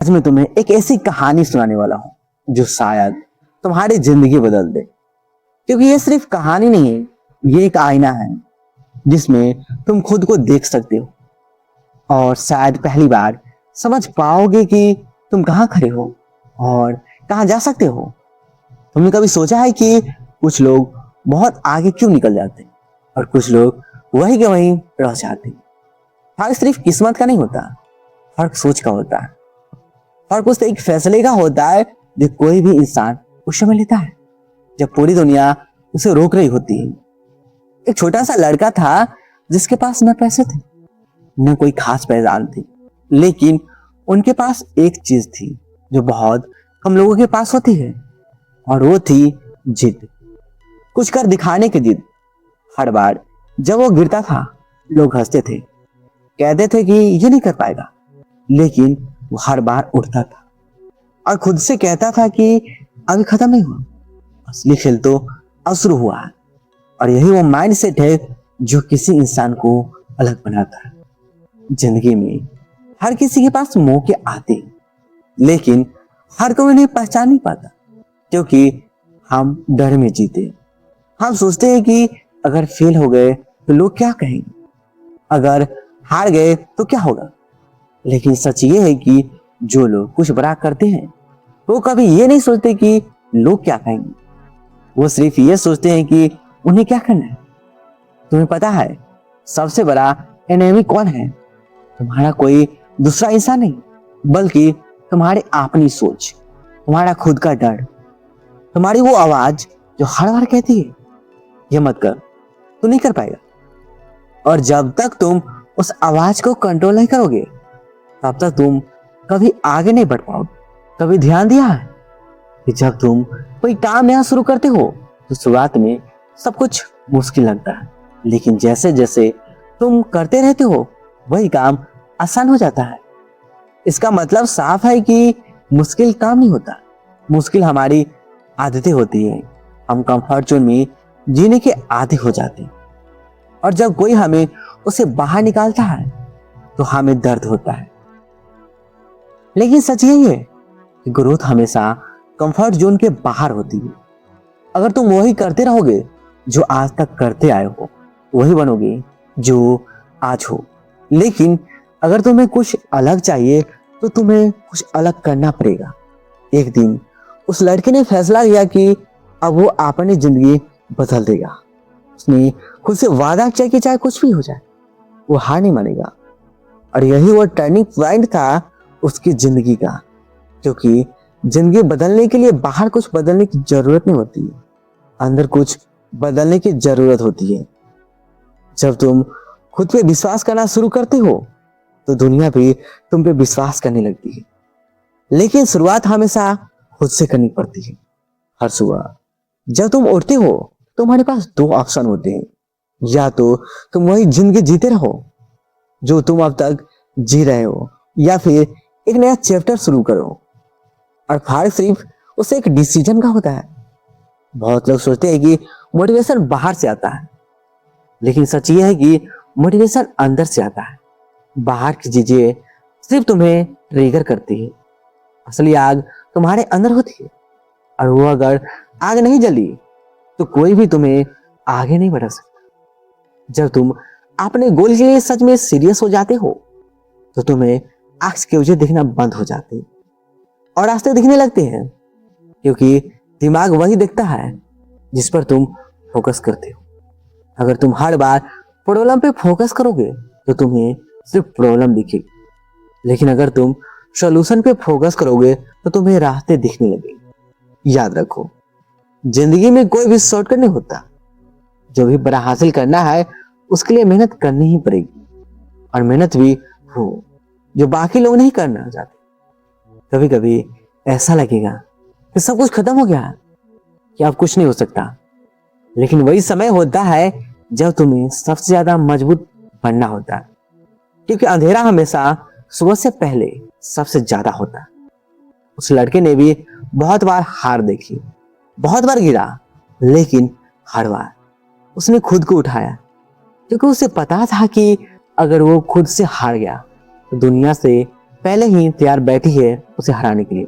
आज मैं तुम्हें एक ऐसी कहानी सुनाने वाला हूं जो शायद तुम्हारी जिंदगी बदल दे। क्योंकि ये सिर्फ कहानी नहीं है, ये एक आईना है जिसमें तुम खुद को देख सकते हो और शायद पहली बार समझ पाओगे कि तुम कहाँ खड़े हो और कहाँ जा सकते हो। तुमने कभी सोचा है कि कुछ लोग बहुत आगे क्यों निकल जाते हैं और कुछ लोग वहीं के वहीं रह जाते हैं। फर्क सिर्फ किस्मत का नहीं होता, फर्क सोच का होता है। फर्क उस एक फैसले का होता है जो कोई भी इंसान उस समय लेता है जब पूरी दुनिया उसे रोक रही होती है। एक छोटा सा लड़का था जिसके पास न पैसे थे न कोई खास पहचान थी, लेकिन उनके पास एक चीज थी जो बहुत कम लोगों के पास होती है, और वो थी जिद। कुछ कर दिखाने की जिद। हर बार जब वो गिरता था लोग हंसते थे, कहते थे कि ये नहीं कर पाएगा, लेकिन वो हर बार उठता था और खुद से कहता था कि अभी खत्म नहीं हुआ, असली खेल तो अब शुरू हुआ है। और यही वो माइंडसेट है जो किसी इंसान को अलग बनाता है। जिंदगी में हर किसी के पास मौके आते हैं, लेकिन हर कोई उन्हें पहचान नहीं पाता क्योंकि हम डर में जीते। हम सोचते हैं कि अगर फेल हो गए तो लोग क्या कहेंगे, अगर हार गए तो क्या होगा। लेकिन सच ये है कि जो लोग कुछ बड़ा करते हैं वो कभी ये नहीं सोचते कि लोग क्या कहेंगे, वो सिर्फ ये सोचते हैं कि उन्हें क्या करना है। तुम्हें पता है सबसे बड़ा एनिमी कौन है? तुम्हारा कोई दूसरा इंसान नहीं, बल्कि तुम्हारी अपनी सोच, तुम्हारा खुद का डर, तुम्हारी वो आवाज जो हर बार कहती है ये मत कर, तू नहीं कर पाएगा। और जब तक तुम उस आवाज को कंट्रोल नहीं करोगे तब तक तुम कभी आगे नहीं बढ़ पाओगे। कभी ध्यान दिया है कि जब तुम कोई काम नया शुरू करते हो तो शुरुआत में सब कुछ मुश्किल लगता है, लेकिन जैसे जैसे तुम करते रहते हो वही काम आसान हो जाता है। इसका मतलब साफ है कि मुश्किल काम नहीं होता, मुश्किल हमारी आदतें होती है। हम कंफर्ट जोन में जीने के आदी हो जाते हैं और जब कोई हमें उसे बाहर निकालता है तो हमें दर्द होता है। लेकिन सच यही है कि ग्रोथ हमेशा कंफर्ट जोन के बाहर होती है। अगर तुम वही करते रहोगे जो आज तक करते आए हो, वही बनोगे जो आज हो। लेकिन अगर तुम्हें कुछ अलग चाहिए तो तुम्हें कुछ अलग करना पड़ेगा। एक दिन उस लड़के ने फैसला किया कि अब वो अपनी जिंदगी बदल देगा। उसने खुद से वादा किया कि चाहे कुछ भी हो जाए वो हार नहीं मानेगा। और यही वो टर्निंग पॉइंट था उसकी जिंदगी का, क्योंकि जिंदगी बदलने के लिए बाहर कुछ बदलने की जरूरत नहीं होती है, अंदर कुछ बदलने की जरूरत होती है। जब तुम खुद पे विश्वास करना शुरू करते हो तो दुनिया भी तुम पे विश्वास करने लगती है। लेकिन शुरुआत हमेशा खुद से करनी पड़ती है। हर सुबह जब तुम उठते हो तुम्हारे पास दो ऑप्शन होते हैं, या तो तुम वही जिंदगी जीते रहो जो तुम अब तक जी रहे हो, या फिर एक नया चैप्टर शुरू करो। और फर्क सिर्फ उसे एक डिसीजन का होता है। बहुत लोग सोचते हैं कि मोटिवेशन बाहर से आता है, लेकिन सच ये है कि मोटिवेशन अंदर से आता है। बाहर की चीजें सिर्फ तुम्हें ट्रिगर करती है, असली आग तुम्हारे अंदर होती है। और वो अगर आग नहीं जली तो कोई भी तुम्हें आगे नहीं बढ़ा सकता। जब तुम अपने गोल के लिए सच में सीरियस हो जाते हो तो तुम्हें आंख के वजह दिखना बंद हो जाते हैं और रास्ते दिखने लगते हैं, क्योंकि दिमाग वही देखता है जिस पर तुम फोकस करते हो। अगर तुम हर बार प्रॉब्लम पे फोकस करोगे तो तुम्हें सिर्फ प्रॉब्लम दिखेगी, लेकिन अगर तुम सॉल्यूशन पे फोकस करोगे तो तुम्हें रास्ते दिखने लगेंगे। याद रखो, जिंदगी में कोई भी शॉर्टकट नहीं होता। जो भी बड़ा हासिल करना है उसके लिए मेहनत करनी ही पड़ेगी, और मेहनत भी हो जो बाकी लोग नहीं करना चाहते। कभी कभी ऐसा लगेगा कि सब कुछ खत्म हो गया, कि अब कुछ नहीं हो सकता, लेकिन वही समय होता है जब तुम्हें सबसे ज्यादा मजबूत बनना होता है, क्योंकि अंधेरा हमेशा सुबह से पहले सबसे ज्यादा होता है। उस लड़के ने भी बहुत बार हार देखी, बहुत बार गिरा, लेकिन हर बार उसने खुद को उठाया, क्योंकि उसे पता था कि अगर वो खुद से हार गया तो दुनिया से पहले ही तैयार बैठी है उसे हराने के लिए।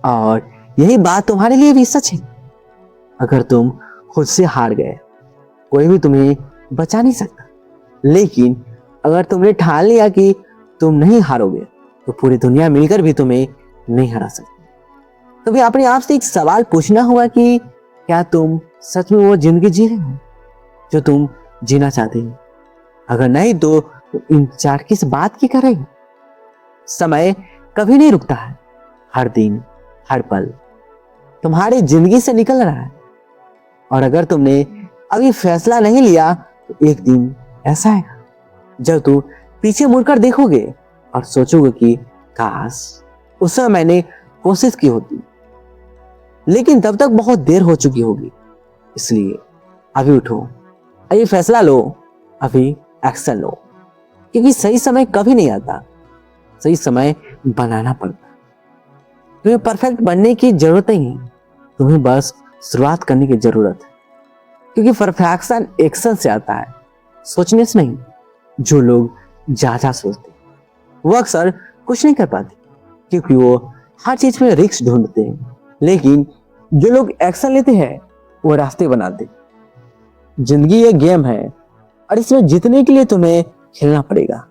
और यही बात तुम्हारे लिए भी सच है। अगर तुम खुद से हार गए, कोई भी तुम्हें बचा नहीं सकता। लेकिन अगर तुमने ठान लिया कि तुम नहीं हारोगे, तो पूरी दुनिया मिलकर भी तुम्हें नहीं हरा सकती। तो भी अपने आप से एक सवाल पूछना होगा कि क्या तुम सच में वो जिंदगी जी रहे हो जो तुम जीना चाहते हो? अगर नहीं तो इंतजार किस बात की कर रहे हो? समय कभी नहीं रुकता है। हर दिन, हर पल तुम्हारी जिंदगी से निकल रहा है। और अगर तुमने अभी फैसला नहीं लिया, तो एक दिन ऐसा आएगा जब तुम पीछे मुड़कर देखोगे और सोचोगे कि काश उस समय मैंने कोशिश की होती। लेकिन तब तक बहुत देर हो चुकी होगी। इसलिए अभी उठो, अभी फैसला लो, अभी एक्शन लो। क्योंकि सही समय कभी नहीं आता, सही समय बनाना पड़ता। तुम्हें परफेक्ट बनने की जरूरत नहीं है, तुम्हें बस शुरुआत करने की जरूरत है। क्योंकि परफेक्शन एक्शन से आता है, सोचने से नहीं। जो लोग ज्यादा सोचते वो अक्सर कुछ नहीं कर पाते, क्योंकि वो हर चीज में रिस्क ढूंढते हैं। लेकिन जो लोग एक्शन लेते हैं वो रास्ते बनाते। जिंदगी एक गेम है और इसमें जीतने के लिए तुम्हें खेलना पड़ेगा।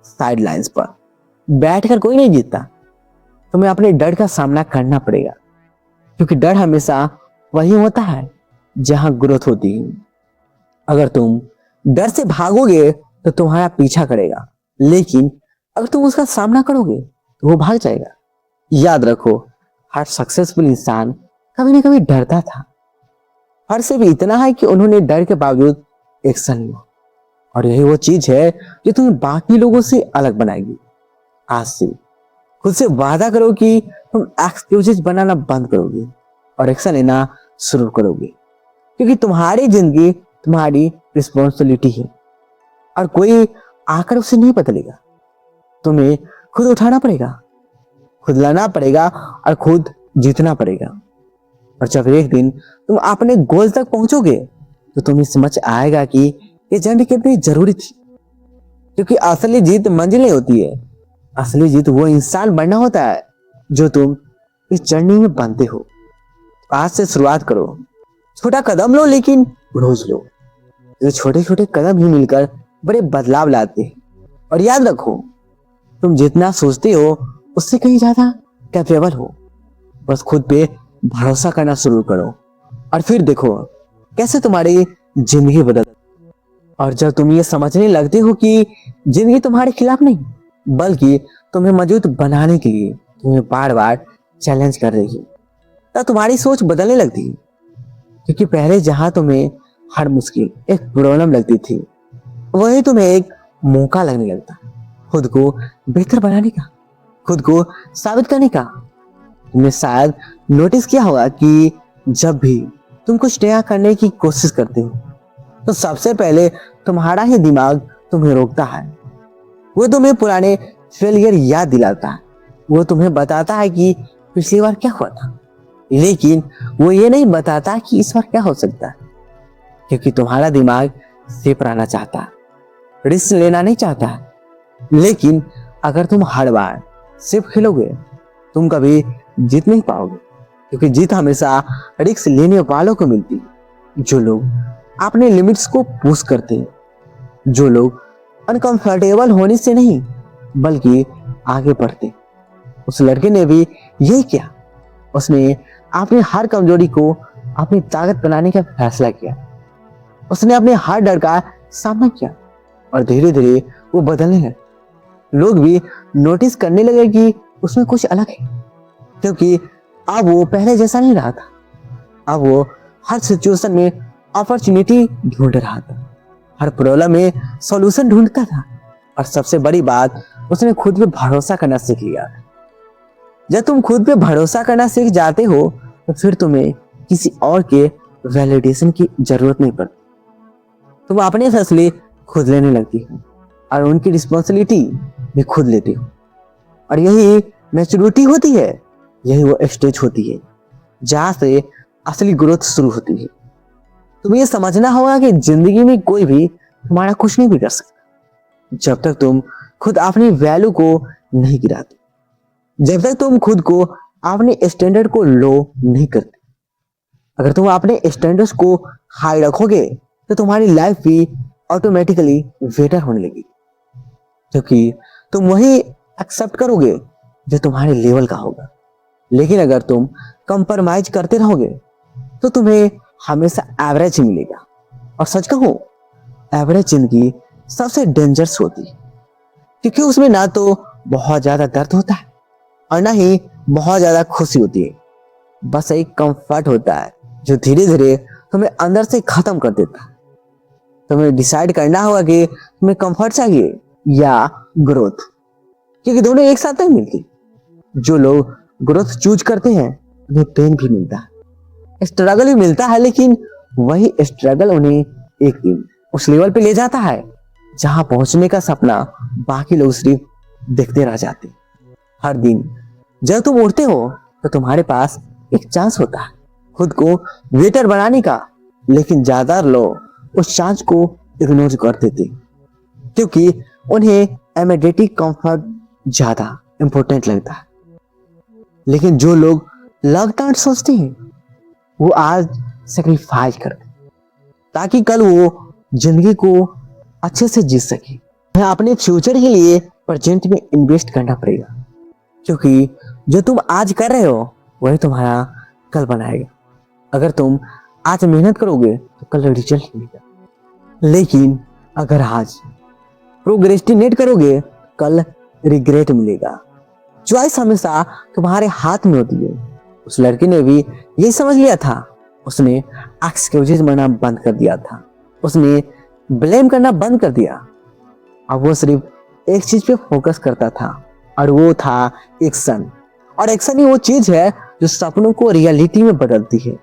साइड लाइंस पर बैठकर कोई नहीं जीतता। तुम्हें अपने डर का सामना करना पड़ेगा, क्योंकि डर हमेशा वही होता है जहां ग्रोथ होती है। अगर तुम डर से भागोगे तो तुम्हारा पीछा करेगा, लेकिन अगर तुम उसका सामना करोगे तो वो भाग जाएगा। याद रखो, हर सक्सेसफुल इंसान कभी ना कभी डरता था। हर से भी इतना है कि उन्होंने डर के बावजूद एक्शन लिया। और यही वो चीज है जो तुम्हें बाकी लोगों से अलग बनाएगी। आज से खुद से वादा करो कि तुम एक्सक्यूजेस बनाना बंद करोगे और एक्शन लेना शुरू करोगे। क्योंकि तुम्हारी जिंदगी तुम्हारी रिस्पॉन्सिबिलिटी है और कोई आकर उसे नहीं बदलेगा। तुम्हें खुद उठाना पड़ेगा, खुद लड़ना पड़ेगा और खुद जीतना पड़ेगा। और जब एक दिन तुम अपने गोल तक पहुंचोगे तो तुम्हें समझ आएगा कि ये जर्नी कितनी जरूरी थी। क्योंकि असली जीत मंजिल नहीं होती है, असली जीत वो इंसान बनना होता है जो तुम इस जर्नी में बनते हो। आज से शुरुआत करो, छोटा कदम लो, लेकिन रोज लो। ये छोटे छोटे कदम ही मिलकर बड़े बदलाव लाते हैं। और याद रखो, तुम जितना सोचते हो उससे कहीं ज्यादा कैपेबल हो। बस खुद पे भरोसा करना शुरू करो और फिर देखो कैसे तुम्हारी जिंदगी बदल। और जब तुम ये समझने लगते हो कि जिंदगी तुम्हारे खिलाफ नहीं, बल्कि तुम्हें मजबूत बनाने के लिए तुम्हें बार बार चैलेंज कर रही है, तब तुम्हारी सोच बदलने लगती है। क्योंकि पहले जहां तुम्हें हर मुश्किल एक प्रॉब्लम लगती थी, वही तुम्हें एक मौका लगने लगता खुद को बेहतर बनाने का, खुद को साबित करने का। तुमने शायद नोटिस किया होगा कि जब भी तुम कुछ नया करने की कोशिश करते हो तो सबसे पहले तुम्हारा ही दिमाग तुम्हें रोकता है। वो तुम्हें पुराने फेलियर याद दिलाता है, वो तुम्हें बताता है कि पिछली बार क्या हुआ था, लेकिन वो ये नहीं बताता कि इस बार क्या हो सकता है। क्योंकि तुम्हारा दिमाग सेफ रहना चाहता है, रिस्क लेना नहीं चाहता। लेकिन अगर तुम हर बार सिर्फ खेलोगे, तुम कभी जीत नहीं पाओगे। क्योंकि जीत हमेशा रिस्क लेने वालों को मिलती है, जो लोग अपने लिमिट्स को पुश करते हैं, जो लोग अनकंफर्टेबल होने से नहीं बल्कि आगे बढ़ते। उस लड़के ने भी यही किया। उसने अपनी हर कमजोरी को अपनी ताकत बनाने का फैसला किया। उसने अपने हर डर का सामना किया और धीरे धीरे वो बदलने लगे। लोग भी नोटिस करने लगे कि उसमें कुछ अलग है, क्योंकि अब वो पहले जैसा नहीं रहा था। अब वो हर सिचुएशन में अपॉर्चुनिटी ढूंढ रहा था, हर प्रॉब्लम में सॉल्यूशन ढूंढता था। और सबसे बड़ी बात, उसने खुद पे भरोसा करना सीख लिया। जब तुम खुद पे भरोसा करना सीख जाते हो तो फिर तुम्हें किसी और के वैलिडेशन की जरूरत नहीं पड़ती। तुम अपने फैसले खुद लेने लगती हो और उनकी रिस्पॉन्सिबिलिटी भी खुद लेती हो। और यही मैच्योरिटी होती है, यही वो स्टेज होती है जहां से असली ग्रोथ शुरू होती है। तुम्हें यह समझना होगा कि जिंदगी में कोई भी तुम्हारा कुछ नहीं बिगाड़ सकता जब तक तुम खुद अपनी वैल्यू को नहीं गिराते, जब तक तुम खुद को अपने स्टैंडर्ड को लो नहीं करते। अगर तुम अपने स्टैंडर्ड्स को हाई रखोगे तो तुम्हारी लाइफ भी ऑटोमेटिकली बेटर होने लगेगी, क्योंकि तुम वही एक्सेप्ट करोगे जो तुम्हारे लेवल का होगा। लेकिन अगर तुम कंप्रोमाइज करते रहोगे तो तुम्हें हमेशा एवरेज ही मिलेगा। और सच कहूं, एवरेज जिंदगी सबसे डेंजरस होती है, क्योंकि उसमें ना तो बहुत ज्यादा दर्द होता है और ना ही बहुत ज्यादा खुशी होती है। बस एक कंफर्ट होता है जो धीरे धीरे तुम्हें अंदर से खत्म कर देता है। तुम्हें डिसाइड करना होगा कि तुम्हें कंफर्ट चाहिए या ग्रोथ, क्योंकि दोनों एक साथ नहीं मिलती। जो लोग ग्रोथ चूज करते हैं उन्हें पेन भी मिलता है, स्ट्रगल भी मिलता है, लेकिन वही स्ट्रगल उन्हें एक दिन उस लेवल पे ले जाता है जहां पहुंचने का सपना बाकी लोग सिर्फ देखते रह जाते। हर दिन जब तुम उठते हो तो तुम्हारे पास एक चांस होता है खुद को बेटर बनाने का, लेकिन ज्यादा लोग उस चांस को इग्नोर कर देते क्योंकि उन्हें इमीडिएट कंफर्ट ज्यादा इंपॉर्टेंट लगता है। लेकिन जो लोग लॉन्ग टर्म सोचते हैं वो आज सेक्रीफाइस करते ताकि कल वो जिंदगी को अच्छे से जी सके। अपने फ्यूचर के लिए प्रेजेंट में इन्वेस्ट करना पड़ेगा, क्योंकि जो तुम आज कर रहे हो वही तुम्हारा कल बनाएगा। अगर तुम आज मेहनत करोगे तो कल रिजल्ट मिलेगा, लेकिन अगर आज प्रोक्रेस्टिनेट करोगे कल रिग्रेट मिलेगा। चॉइस हमेशा तुम्हारे हाथ में होती है। उस लड़के ने भी यही समझ लिया था। उसने एक्सक्यूजेस बनाना बंद कर दिया था, उसने ब्लेम करना बंद कर दिया। अब वो सिर्फ एक चीज पे फोकस करता था और वो था एक्शन। और एक्शन ही वो चीज है जो सपनों को रियलिटी में बदलती है।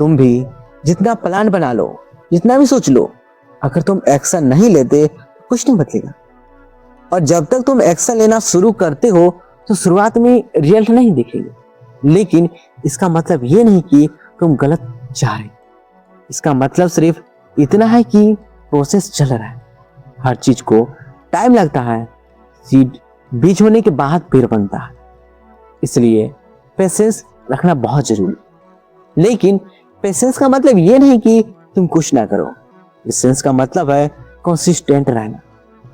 तुम भी जितना प्लान बना लो, जितना भी सोच लो, अगर तुम एक्शन नहीं लेते कुछ नहीं बदलेगा। और जब तक तुम एक्शन लेना शुरू करते हो तो शुरुआत में रिजल्ट नहीं दिखेगा, लेकिन इसका मतलब ये नहीं कि तुम गलत जा रहे। इसका मतलब सिर्फ इतना है कि प्रोसेस चल रहा है। हर चीज को टाइम लगता है। सीड बीज होने के बाद पेड़ बनता है, इसलिए पेशेंस रखना बहुत जरूरी। लेकिन पेशेंस का मतलब ये नहीं कि तुम कुछ ना करो। पेशेंस का मतलब है कंसिस्टेंट रहना,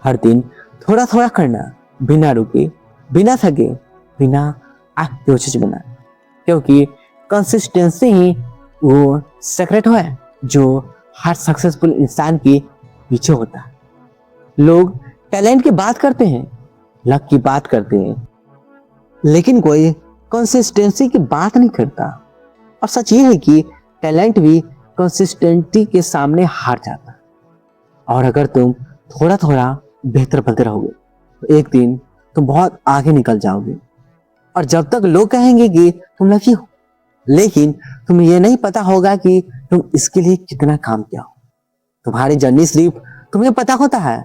हर दिन थोड़ा थोड़ा करना, बिना रुके, बिना थके, बिना कोशिश बना, क्योंकि कंसिस्टेंसी ही वो सीक्रेट है जो हर सक्सेसफुल इंसान के पीछे होता है। लोग टैलेंट की बात करते हैं, लक की बात करते हैं, लेकिन कोई कंसिस्टेंसी की बात नहीं करता। और सच ये है कि टैलेंट भी कंसिस्टेंसी के सामने हार जाता है। और अगर तुम थोड़ा थोड़ा बेहतर बनते रहोगे तो एक दिन तुम बहुत आगे निकल जाओगे। और जब तक लोग कहेंगे कि तुम लकी हो, लेकिन तुम्हें यह नहीं पता होगा कि तुम इसके लिए कितना काम किया हो। तुम्हारी जर्नी सिर्फ तुम्हें पता होता है,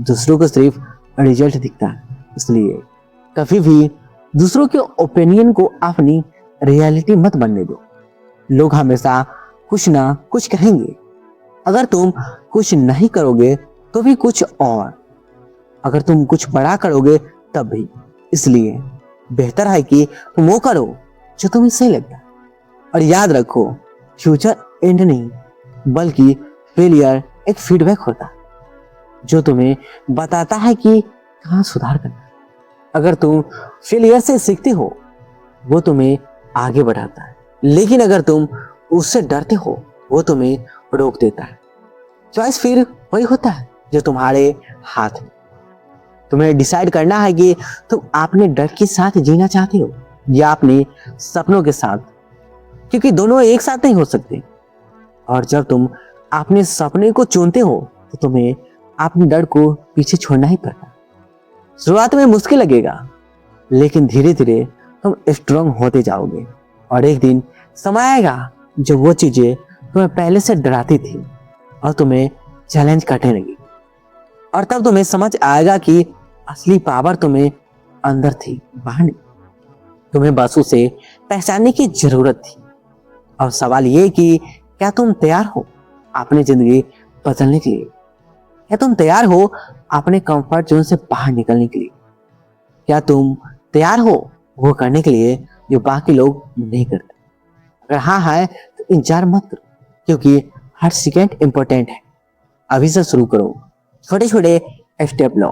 दूसरों को सिर्फ रिजल्ट दिखता है। इसलिए कभी भी दूसरों के ओपिनियन को अपनी रियलिटी मत बनने दो। लोग हमेशा कुछ ना कुछ कहेंगे। अगर तुम कुछ नहीं करोगे तो भी कुछ और, अगर तुम कुछ बड़ा करोगे तब भी। इसलिए बेहतर है कि तुम वो करो जो तुम्हें सही लगता है। और याद रखो, फ्यूचर एंड नहीं बल्कि फेलियर एक फीडबैक होता है जो तुम्हें बताता है कि कहाँ सुधार करना है। अगर तुम फेलियर से सीखते हो वो तुम्हें आगे बढ़ाता है, लेकिन अगर तुम उससे डरते हो वो तुम्हें रोक देता है। चॉइस फिर वही होता है जो तुम्हारे हाथ में। तुम्हें डिसाइड करना है कि तुम अपने डर के साथ जीना चाहते हो या अपने सपनों के साथ, क्योंकि दोनों एक साथ नहीं हो सकते। और जब तुम अपने सपने को चुनते हो तो तुम्हें अपने डर को पीछे छोड़ना ही पड़ता। शुरुआत में मुश्किल लगेगा, लेकिन धीरे धीरे तुम स्ट्रांग होते जाओगे और एक दिन समय आएगा जब वो चीजें तुम्हें पहले से डराती थी और तुम्हें चैलेंज करने लगी। और तब तुम्हें समझ आएगा कि असली पावर तुम्हें अंदर थी, बाहर नहीं। तुम्हें बस उसे पहचानने की जरूरत थी। और सवाल ये कि क्या तुम तैयार हो अपनी जिंदगी बदलने के लिए? क्या तुम तैयार हो अपने कंफर्ट जोन से बाहर निकलने के लिए? क्या तुम तैयार हो वो करने के लिए जो बाकी लोग नहीं करते? अगर हाँ है तो इंतजार मत करो, क्योंकि हर सेकंड इंपॉर्टेंट है। अभी से शुरू करो, छोटे छोटे स्टेप लो।